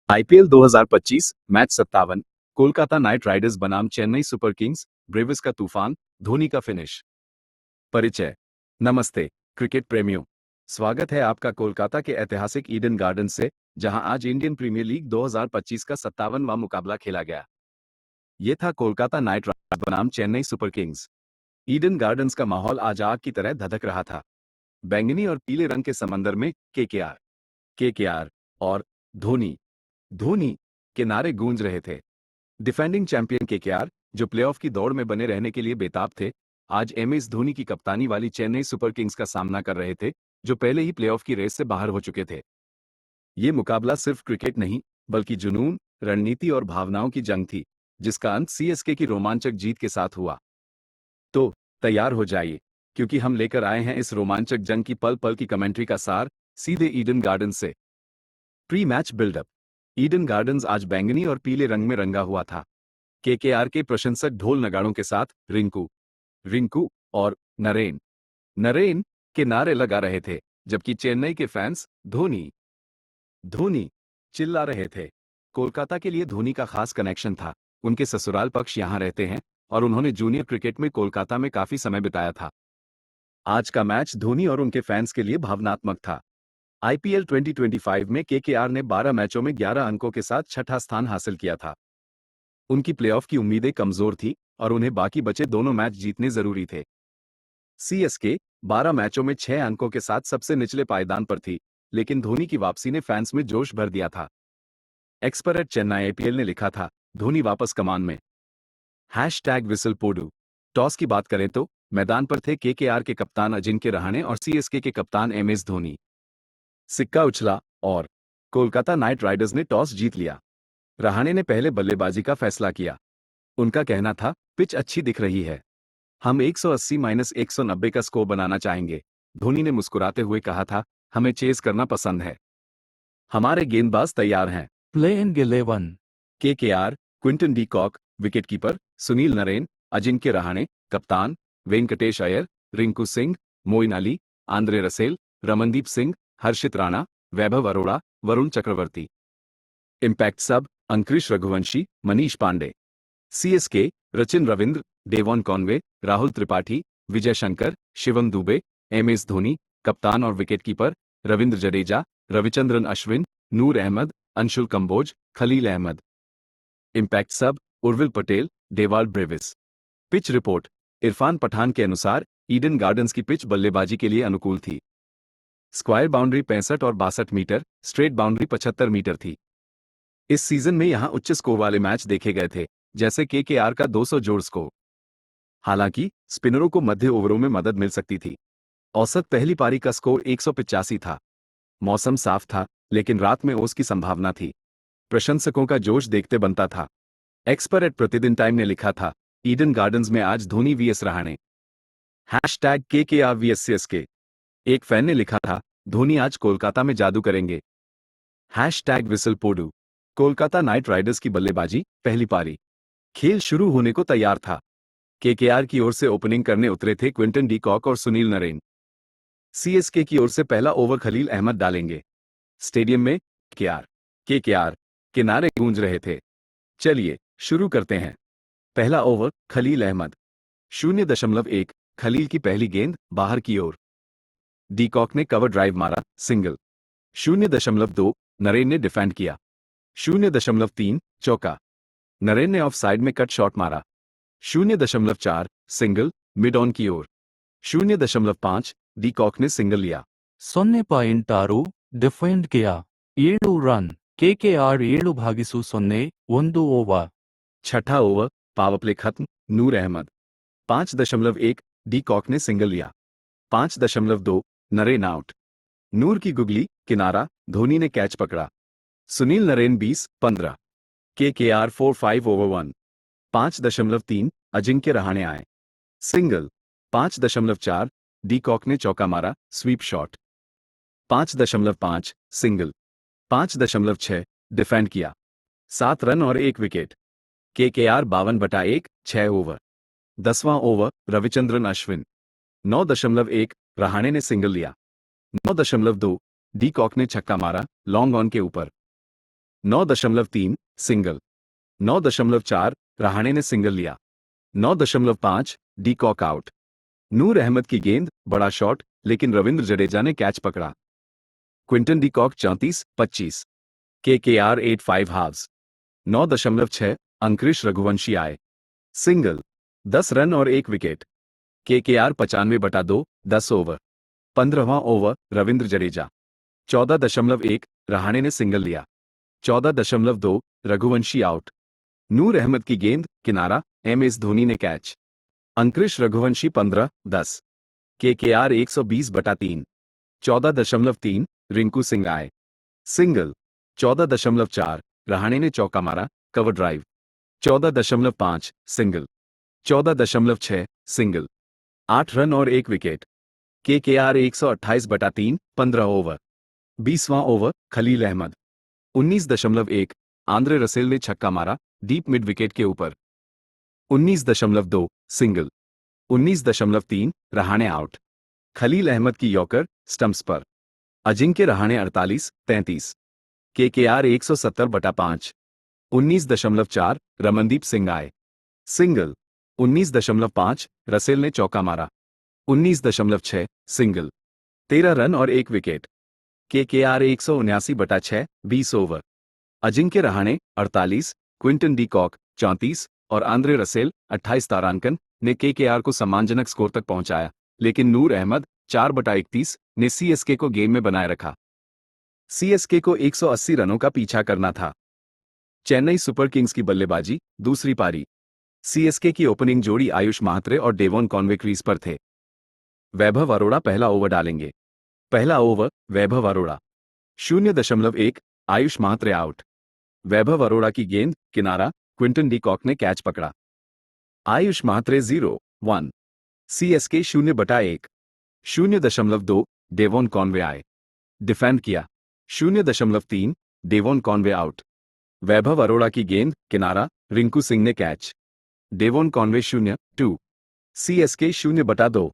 IPL 2025 match 57 Kolkata Knight Riders बनाम Chennai super Kings Brevis का तूफान धोनी का फिनिश। परिचय। नमस्ते क्रिकेट प्रेमियों, स्वागत है आपका कोलकाता के ऐतिहासिक ईडन गार्डन्स से, जहां आज इंडियन प्रीमियर लीग 2025 का 57वां मुकाबला खेला गया। ये था कोलकाता नाइट राइडर्स बनाम Chennai super Kings. Eden gardens का माहौल आज आग की तरह धधक रहा था। बैंगनी और पीले रंग के समंदर में केकेआर और धोनी धोनी के नारे गूंज रहे थे। डिफेंडिंग चैंपियन केकेआर, जो प्लेऑफ की दौड़ में बने रहने के लिए बेताब थे, आज एमएस धोनी की कप्तानी वाली चेन्नई सुपर किंग्स का सामना कर रहे थे, जो पहले ही प्लेऑफ की रेस से बाहर हो चुके थे। ये मुकाबला सिर्फ क्रिकेट नहीं, बल्कि जुनून, रणनीति और भावनाओं की जंग थी, जिसका अंत सीएसके की रोमांचक जीत के साथ हुआ। तो तैयार हो जाइए, क्योंकि हम लेकर आए हैं इस रोमांचक जंग की पल पल की कमेंट्री का सार, सीधे ईडन गार्डन से। Pre match buildup. Eden Gardens आज बैंगनी और पीले रंग में रंगा हुआ था। केकेआर के प्रशंसक ढोल नगाड़ों के साथ रिंकू और नरेन नरेन के नारे लगा रहे थे, जबकि चेन्नई के फैंस धोनी धोनी चिल्ला रहे थे। कोलकाता के लिए धोनी का खास कनेक्शन था। उनके ससुराल पक्ष यहां रहते हैं और उन्होंने जूनियर क्रिकेट में कोलकाता में काफी समय बिताया था। आज का मैच धोनी और उनके फैंस के लिए भावनात्मक था। आईपीएल 2025 में केकेआर ने 12 मैचों में 11 अंकों के साथ छठा स्थान हासिल किया था। उनकी प्लेऑफ की उम्मीदें कमजोर थी और उन्हें बाकी बचे दोनों मैच जीतने जरूरी थे। सीएसके 12 मैचों में 6 अंकों के साथ सबसे निचले पायदान पर थी, लेकिन धोनी की वापसी ने फैंस में जोश भर दिया था। एक्सपर्ट चेन्नई आईपीएल ने लिखा था, धोनी वापस कमान में। #विसल पोडू। टॉस की बात करें तो मैदान पर थे केकेआर के कप्तान अजिंक्य रहाणे और सीएसके के कप्तान एमएस धोनी। सिक्का उछला और कोलकाता नाइट राइडर्स ने टॉस जीत लिया। रहाणे ने पहले बल्लेबाजी का फैसला किया। उनका कहना था, पिच अच्छी दिख रही है, हम 180-190 का स्कोर बनाना चाहेंगे। धोनी ने मुस्कुराते हुए कहा था, हमें चेज करना पसंद है, हमारे गेंदबाज तैयार हैं। Playing 11. KKR, Quinton de Kock, wicketkeeper, Sunil Narine, Ajinkya Rahane, कप्तान, Venkatesh Iyer, Rinku Singh, Moeen Ali, Andre Russell, Ramandeep Singh, Harshit Rana, Vaibhav Arora, Varun Chakravarthy. Impact sub, Angkrish Raghuvanshi, Manish Pandey. CSK, Rachin Ravindra, Devon Conway, Rahul Tripathi, Vijay Shankar, Shivam Dube, MS Dhoni, कप्तान और wicketkeeper, Ravindra Jadeja, Ravichandran Ashwin, Noor Ahmad, Anshul Kamboj, Khaleel Ahmed. Impact sub, Urvil Patel, Dewald Brevis. Pitch report. Irfan Pathan के अनुसार ईडन गार्डन्स की पिच बल्लेबाजी के लिए अनुकूल थी। स्क्वायर बाउंड्री 65 और 62 मीटर, स्ट्रेट बाउंड्री 75 मीटर थी। इस सीजन में यहां उच्च स्कोर वाले मैच देखे गए थे, जैसे केकेआर का 200 जोड़ स्कोर। हालांकि स्पिनरों को मध्य ओवरों में मदद मिल सकती थी। औसत पहली पारी का स्कोर 185 था। मौसम साफ था, लेकिन रात में ओस की संभावना थी। प्रशंसकों का जोश देखते बनता था। एक्सपर्ट प्रतिदिन टाइम ने लिखा था, ईडन गार्डन्स में आज Dhoni vs Rahane. #KKR vs CSK। एक फैन ने लिखा था, धोनी आज कोलकाता में जादू करेंगे। #Whistle podu. Kolkata Knight Riders की बल्लेबाजी, पहली पारी। खेल शुरू होने को तैयार था। केकेआर की ओर से ओपनिंग करने उतरे थे क्विंटन डी कॉक और सुनील नरेन। सीएसके की ओर से पहला ओवर खलील अहमद डालेंगे। स्टेडियम में केकेआर के नारे गूंज रहे थे। चलिए शुरू करते हैं। पहला ओवर, खलील अहमद। 0.1, खलील की पहली गेंद बाहर की ओर। डी कॉक ने कवर ड्राइव मारा, सिंगल। 0.2, नरेन ने डिफेंड किया। 0.3, चौका। नरेन ने ऑफ साइड में कट शॉट मारा। 0.4, सिंगल, मिड ऑन की ओर। 0.5, डी कॉक ने सिंगल लिया। 0.6 ಡಿಫೆಂಡ್ किया 7 रन KKR 7/0 1 ओवर। छठा ओवर, पावर प्ले खत्म, नूर अहमद। 5.1, डी कॉक ने सिंगल लिया। 5.2, नरेन आउट। नूर की गुगली, किनारा, धोनी ने कैच पकड़ा। सुनील नरेन 20-15। KKR 4-5 over 1। 5.3, अजिंक्य रहाणे आए। सिंगल। 5.4, डी कॉक ने चौका मारा, स्वीप शॉट। 5.5, सिंगल। 5.6, डिफेंड किया। 7 रन और 1 विकेट। KKR 52/1, 6 over. 10वां ओवर, रविचंद्रन अश्विन। 9.1, रहाणे ने सिंगल लिया। 9.2, डी कॉक ने छक्का मारा, लॉन्ग ऑन के ऊपर। 9.3 सिंगल। 9.4 रहाणे ने सिंगल लिया। 9.5 डी कॉक आउट। नूर अहमद की गेंद, बड़ा शॉट, लेकिन रविंद्र जडेजा ने कैच पकड़ा। Quinton de Kock 34-25। KKR 8-5 हाव्स। 9.6 अंकुरिश रघुवंशी आए। सिंगल। 10 रन और 1 विकेट। KKR 95/2 10 over. 15वां ओवर रविंद्र जडेजा। 14.1 रहाणे ने सिंगल लिया। 14.2 रघुवंशी आउट। नूर अहमद की गेंद, किनारा, MS धोनी ने कैच। अंकुरिश रघुवंशी 15-10। KKR 120/3। 14.3 रिंकू सिंह आए। सिंगल। 14.4 रहाणे ने चौका मारा, cover drive. 14.5 single. 14.6 single. 8 run और 1 विकेट। KKR 128/3 15 over. 20वां over Khaleel Ahmed. 19.1 Andre Russell ने छक्का मारा, डीप मिड विकेट के ऊपर। 19.2 सिंगल। 19.3 रहाणे आउट। खलील अहमद की यॉर्कर, स्टंप्स पर। अजिंक्य रहाणे 48-33। KKR 170/5। 19.4 रमनदीप सिंह आए। सिंगल। 19.5 रसेल ने चौका मारा। 19.6 सिंगल। 13 रन और 1 wicket. KKR 179/6 20 over. Ajinkya Rahane 48, Quinton de Kock 34 और आंद्रे रसेल 28 तारांकन ने KKR को सम्मानजनक स्कोर तक पहुंचाया, लेकिन नूर अहमद 4/31 ने CSK को गेम में बनाए रखा। CSK को 180 रनों का पीछा करना था। चेन्नई सुपर किंग्स की बल्लेबाजी, दूसरी पारी। CSK की ओपनिंग जोड़ी आयुष मात्रे और डेवॉन कॉनवे क्रीज पर थे। वैभव अरोड़ा पहला ओवर डालेंगे। पहला ओवर वैभव अरोड़ा। 0.1 आयुष मात्रे आउट। वैभव अरोड़ा की गेंद, किनारा, क्विंटन डी कॉक ने कैच पकड़ा। आयुष मात्रे 0-1। CSK 0/1। 0.2 डेवॉन कॉनवे आए। डिफेंड किया। 0.3 Devon Conway out. Vaibhav Arora की गेंद, किनारा, रिंकू सिंह ने catch. Devon Conway 0-2। CSK 0/2।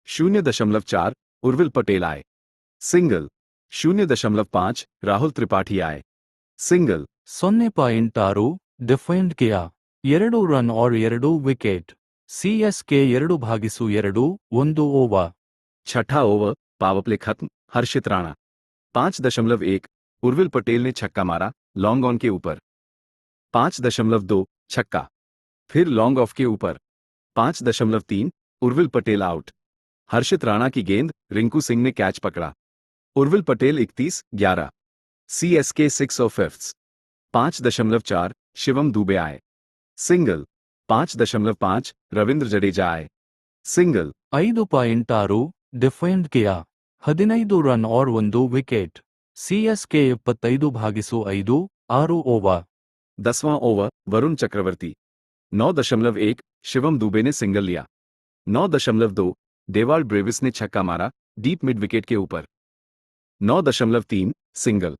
0.4 Urvil Patel आए। सिंगल। 0.5 राहुल त्रिपाठी आए। सिंगल। 0.6 ಡಿಫೆಂಡ್ ಕಿಯಾ 2 ರನ್ और 2 ವಿಕೆಟ್ CSK 2/2 1 ಓವರ್ छठा ओवर पावर प्ले खत्म, हर्षित राणा। 5.1 उर्विल पटेल ने छक्का मारा, लॉन्ग ऑन के ऊपर। 5.2 छक्का। फिर लॉन्ग ऑफ के ऊपर। 5.3 उर्विल पटेल आउट। हर्षित राणा की गेंद, रिंकू सिंह ने कैच पकड़ा। उर्विल पटेल 31-11। CSK 6 और 5। 5.4 शिवम दुबे आए। सिंगल। 5.5 रविंद्र जडेजा आए। सिंगल। 5.6 ಡಿಫೆಂಡ್ ಕಿಯಾ 15 ರನ್ और 1 ವಿಕೆಟ್ CSK 25/5 6 ಓವರ್ 10वां ओवर वरुण चक्रवर्ती। 9.1 शिवम दुबे ने सिंगल लिया। 9.2 डेवाल्ड ब्रेविस ने छक्का मारा, डीप मिड विकेट के ऊपर। 9.3 सिंगल।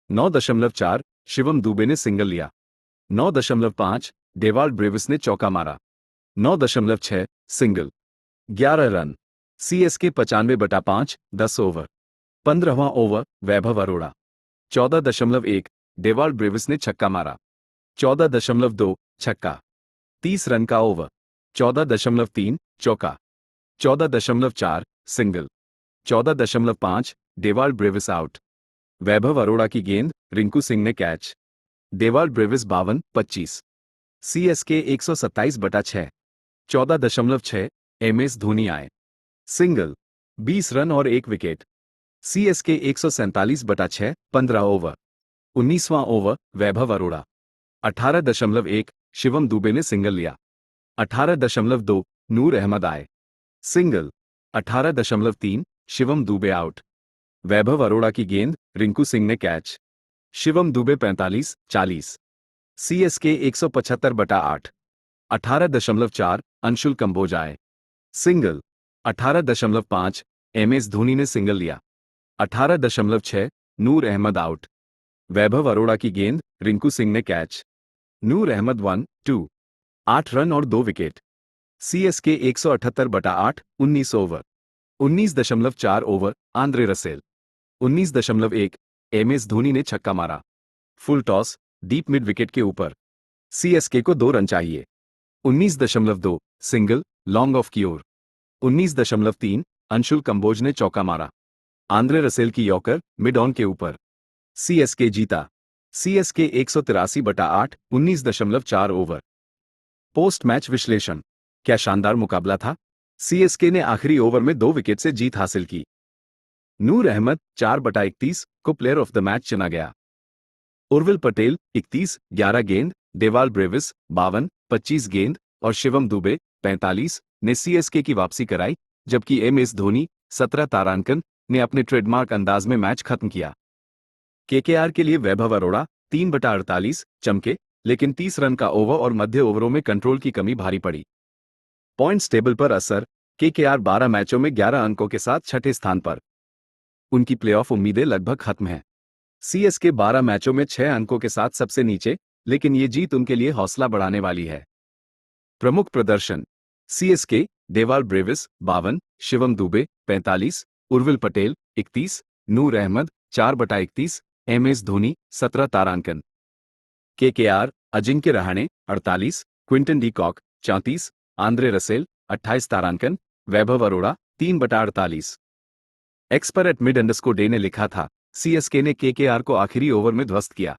9.4 शिवम दुबे ने सिंगल लिया। 9.5 डेवाल्ड ब्रेविस ने चौका मारा। 9.6 सिंगल। 11 रन। CSK 95/5 10 over. 15वां over Vaibhav Arora. 14.1 Dewald Brevis ने छक्का मारा। 14.2 छक्का। 30 रन का ओवर। 14.3 चौका। 14.4 single. 14.5 Dewald Brevis out. Vaibhav Arora की गेंद, रिंकू सिंह ने catch. Dewald Brevis 52-25। CSK 127/6 14.6 MS Dhoni आए। सिंगल। 20 रन और 1 विकेट। CSK 147/6 15 over. 19वां ओवर वैभव अरोड़ा। 18.1 शिवम दुबे ने सिंगल लिया। 18.2 नूर अहमद आए। सिंगल। 18.3 शिवम दुबे आउट। वैभव अरोड़ा की गेंद, रिंकू सिंह ने कैच। शिवम दुबे 45-40। CSK 175/8 18.4 अंशुल कंबोज आए। सिंगल। 18.5 MS धोनी ने सिंगल लिया। 18.6 नूर अहमद आउट। वैभव अरोड़ा की गेंद, रिंकू सिंह ने कैच। नूर अहमद 1-2। 8 रन और 2 wicket. CSK 178/8 19 over. 19.4 over Andre Russell. 19.1 MS Dhoni ने छक्का मारा। Full toss, deep mid wicket के ऊपर। सीएसके को 2 रन चाहिए। 19.2 सिंगल, लॉन्ग ऑफ की ओर। 19.3 अंशुल कंबोज ने चौका मारा। आंद्रे रसेल की यॉर्कर, मिड ऑन के ऊपर। सीएसके जीता। CSK 183/8, 19.4 over. पोस्ट मैच विश्लेषण। क्या शानदार मुकाबला था। सीएसके ने आखिरी ओवर में 2 विकेट से जीत हासिल की। नूर अहमद 4/31 को प्लेयर ऑफ द मैच चुना गया। उर्विल पटेल 31, 11 गेंद, डेवाल ब्रेविस 52, 25 गेंद और शिवम दुबे 45 ने सीएसके की वापसी कराई, जबकि एमएस धोनी 17 तारांकन ने अपने ट्रेडमार्क अंदाज में मैच खत्म किया। केकेआर के लिए वैभव अरोड़ा 3/48 चमके, लेकिन 30 रन का ओवर और मध्य ओवरों में कंट्रोल की कमी भारी पड़ी। पॉइंट्स टेबल पर असर। केकेआर 12 मैचों में 11 अंकों के साथ छठे स्थान पर। उनकी प्लेऑफ उम्मीदें लगभग खत्म हैं। सीएसके 12 मैचों में 6 अंकों के साथ सबसे नीचे, लेकिन ये जीत उनके लिए हौसला बढ़ाने वाली है। प्रमुख प्रदर्शन। CSK, Dewald Brevis 52, Shivam Dube 45, Urvil Patel 31, Noor Ahmad 4/31, MS Dhoni 17 तारांकन। KKR, Ajinkya Rahane 48, Quinton de Kock 34, Andre Russell 28 तारांकन, वैभव अरोड़ा 3/48। एक्स पर @mid_डे ने लिखा था, सीएसके ने केकेआर को आखिरी ओवर में ध्वस्त किया।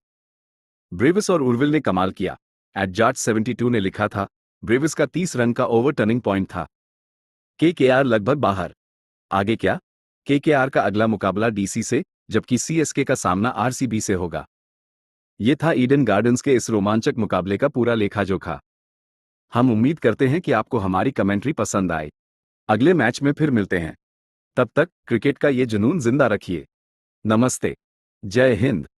ब्रेविस और उर्विल ने कमाल किया। @Jart72 ने लिखा था, ब्रेविस का 30 रन का ओवर टर्निंग पॉइंट था। केकेआर लगभग बाहर। आगे क्या। केकेआर का अगला मुकाबला डीसी से, जबकि सीएसके का सामना आरसीबी से होगा। ये था ईडन गार्डन्स के इस रोमांचक मुकाबले का पूरा लेखा-जोखा। हम उम्मीद करते हैं कि आपको हमारी कमेंट्री पसंद आए। अगले मैच में फिर मिलते हैं। तब तक क्रिकेट का ये जुनून जिंदा रखिए। नमस्ते। जय हिंद।